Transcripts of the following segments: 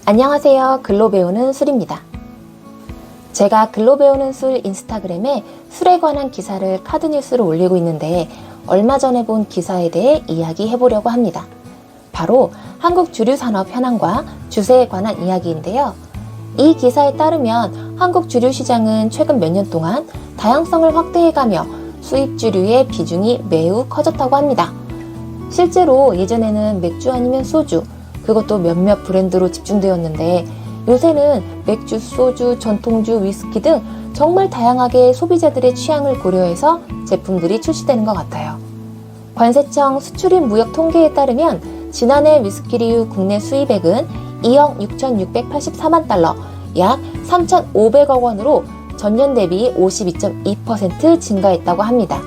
안녕하세요. 글로 배우는 술입니다. 제가 글로 배우는 술 인스타그램에 술에 관한 기사를 카드뉴스로 올리고 있는데 얼마 전에 본 기사에 대해 이야기해보려고 합니다. 바로 한국 주류산업 현황과 주세에 관한 이야기인데요. 이 기사에 따르면 한국 주류 시장은 최근 몇 년 동안 다양성을 확대해가며 수입 주류의 비중이 매우 커졌다고 합니다. 실제로 예전에는 맥주 아니면 소주, 그것도 몇몇 브랜드로 집중되었는데 요새는 맥주, 소주, 전통주, 위스키 등 정말 다양하게 소비자들의 취향을 고려해서 제품들이 출시되는 것 같아요. 관세청 수출입 무역 통계에 따르면 지난해 위스키류 국내 수입액은 2억 6,684만 달러, 약 3,500억 원으로 전년 대비 52.2% 증가했다고 합니다.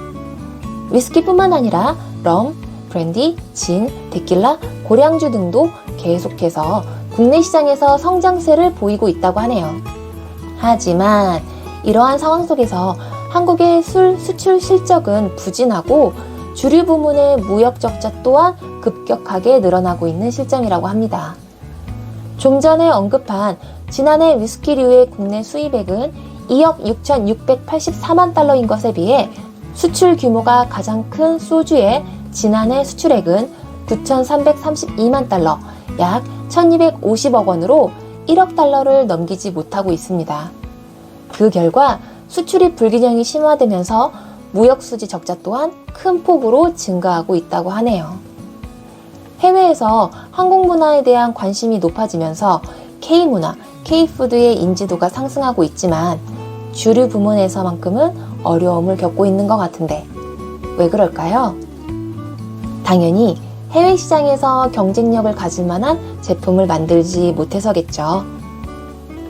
위스키뿐만 아니라 럼, 브랜디, 진, 데킬라, 고량주 등도 계속해서 국내 시장에서 성장세를 보이고 있다고 하네요. 하지만 이러한 상황 속에서 한국의 술 수출 실적은 부진하고 주류 부문의 무역 적자 또한 급격하게 늘어나고 있는 실정이라고 합니다. 좀 전에 언급한 지난해 위스키류의 국내 수입액은 2억 6,684만 달러인 것에 비해 수출 규모가 가장 큰 소주의 지난해 수출액은 9,332만 달러, 약 1,250억 원으로 1억 달러를 넘기지 못하고 있습니다. 그 결과 수출입 불균형이 심화되면서 무역수지 적자 또한 큰 폭으로 증가하고 있다고 하네요. 해외에서 한국 문화에 대한 관심이 높아지면서 K문화, K푸드의 인지도가 상승하고 있지만 주류 부문에서만큼은 어려움을 겪고 있는 것 같은데 왜 그럴까요? 당연히 해외 시장에서 경쟁력을 가질 만한 제품을 만들지 못해서겠죠.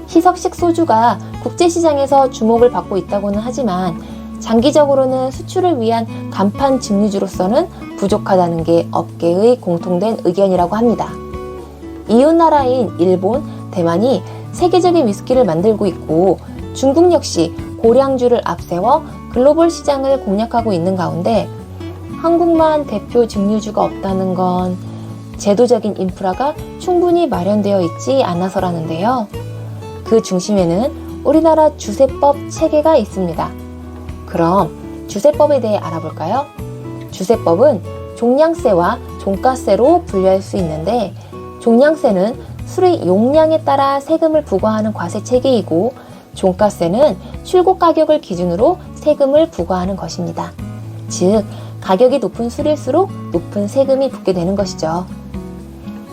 희석식 소주가 국제시장에서 주목을 받고 있다고는 하지만 장기적으로는 수출을 위한 간판 증류주로서는 부족하다는 게 업계의 공통된 의견이라고 합니다. 이웃나라인 일본, 대만이 세계적인 위스키를 만들고 있고 중국 역시 고량주를 앞세워 글로벌 시장을 공략하고 있는 가운데 한국만 대표 증류주가 없다는 건 제도적인 인프라가 충분히 마련되어 있지 않아서라는데요. 그 중심에는 우리나라 주세법 체계가 있습니다. 그럼 주세법에 대해 알아볼까요? 주세법은 종량세와 종가세로 분류할 수 있는데 종량세는 술의 용량에 따라 세금을 부과하는 과세 체계이고 종가세는 출고 가격을 기준으로 세금을 부과하는 것입니다. 즉, 가격이 높은 술일수록 높은 세금이 붙게 되는 것이죠.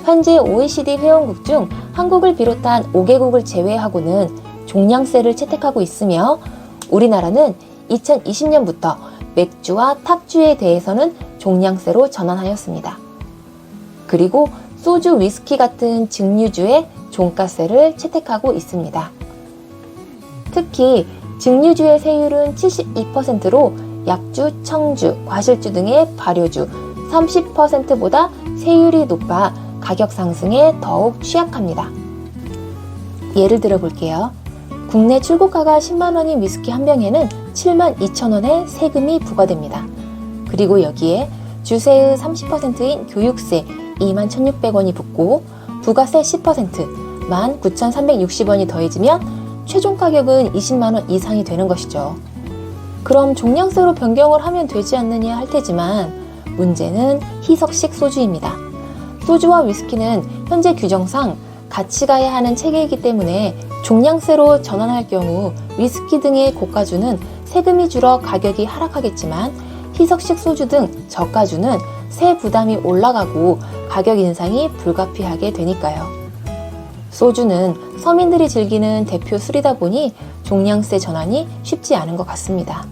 현재 OECD 회원국 중 한국을 비롯한 5개국을 제외하고는 종량세를 채택하고 있으며 우리나라는 2020년부터 맥주와 탁주에 대해서는 종량세로 전환하였습니다. 그리고 소주, 위스키 같은 증류주에 종가세를 채택하고 있습니다. 특히 증류주의 세율은 72%로 약주, 청주, 과실주 등의 발효주 30%보다 세율이 높아 가격 상승에 더욱 취약합니다. 예를 들어 볼게요. 국내 출고가가 10만 원인 위스키 한 병에는 7만 2천 원의 세금이 부과됩니다. 그리고 여기에 주세의 30%인 교육세 2만 1,600원이 붙고 부가세 10% 19,360원이 더해지면 최종 가격은 20만 원 이상이 되는 것이죠. 그럼 종량세로 변경을 하면 되지 않느냐 할 테지만 문제는 희석식 소주입니다. 소주와 위스키는 현재 규정상 같이 가야 하는 체계이기 때문에 종량세로 전환할 경우 위스키 등의 고가주는 세금이 줄어 가격이 하락하겠지만 희석식 소주 등 저가주는 세 부담이 올라가고 가격 인상이 불가피하게 되니까요. 소주는 서민들이 즐기는 대표 술이다 보니 종량세 전환이 쉽지 않은 것 같습니다.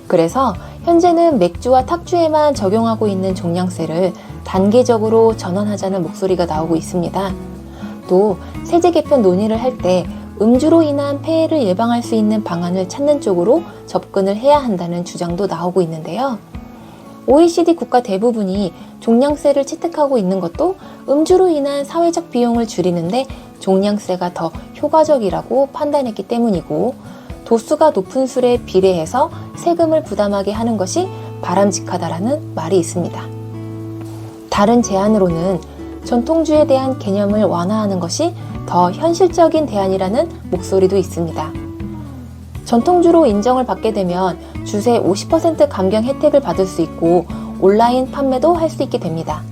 그래서 현재는 맥주와 탁주에만 적용하고 있는 종량세를 단계적으로 전환하자는 목소리가 나오고 있습니다. 또 세제 개편 논의를 할 때 음주로 인한 폐해를 예방할 수 있는 방안을 찾는 쪽으로 접근을 해야 한다는 주장도 나오고 있는데요. OECD 국가 대부분이 종량세를 채택하고 있는 것도 음주로 인한 사회적 비용을 줄이는데 종량세가 더 효과적이라고 판단했기 때문이고 도수가 높은 술에 비례해서 세금을 부담하게 하는 것이 바람직하다라는 말이 있습니다. 다른 제안으로는 전통주에 대한 개념을 완화하는 것이 더 현실적인 대안이라는 목소리도 있습니다. 전통주로 인정을 받게 되면 주세 50% 감경 혜택을 받을 수 있고 온라인 판매도 할 수 있게 됩니다.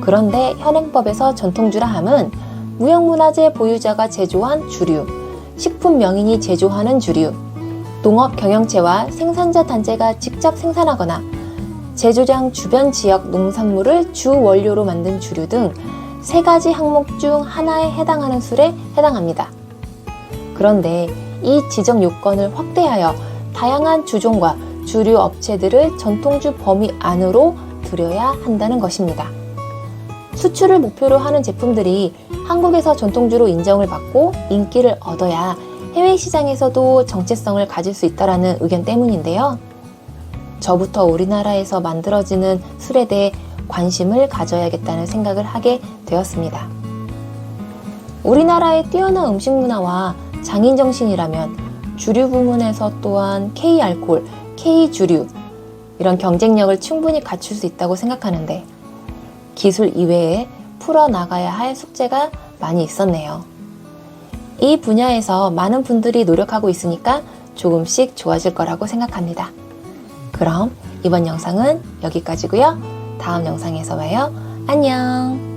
그런데 현행법에서 전통주라 함은 무형문화재 보유자가 제조한 주류, 식품 명인이 제조하는 주류, 농업 경영체와 생산자 단체가 직접 생산하거나 제조장 주변 지역 농산물을 주 원료로 만든 주류 등 3가지 항목 중 하나에 해당하는 술에 해당합니다. 그런데 이 지정 요건을 확대하여 다양한 주종과 주류 업체들을 전통주 범위 안으로 들여야 한다는 것입니다. 수출을 목표로 하는 제품들이 한국에서 전통주로 인정을 받고 인기를 얻어야 해외 시장에서도 정체성을 가질 수 있다는 의견 때문인데요. 저부터 우리나라에서 만들어지는 술에 대해 관심을 가져야겠다는 생각을 하게 되었습니다. 우리나라의 뛰어난 음식 문화와 장인 정신이라면 주류 부문에서 또한 K알코올, K주류 이런 경쟁력을 충분히 갖출 수 있다고 생각하는데 기술 이외에 풀어나가야 할 숙제가 많이 있었네요. 이 분야에서 많은 분들이 노력하고 있으니까 조금씩 좋아질 거라고 생각합니다. 그럼 이번 영상은 여기까지고요. 다음 영상에서 봐요. 안녕!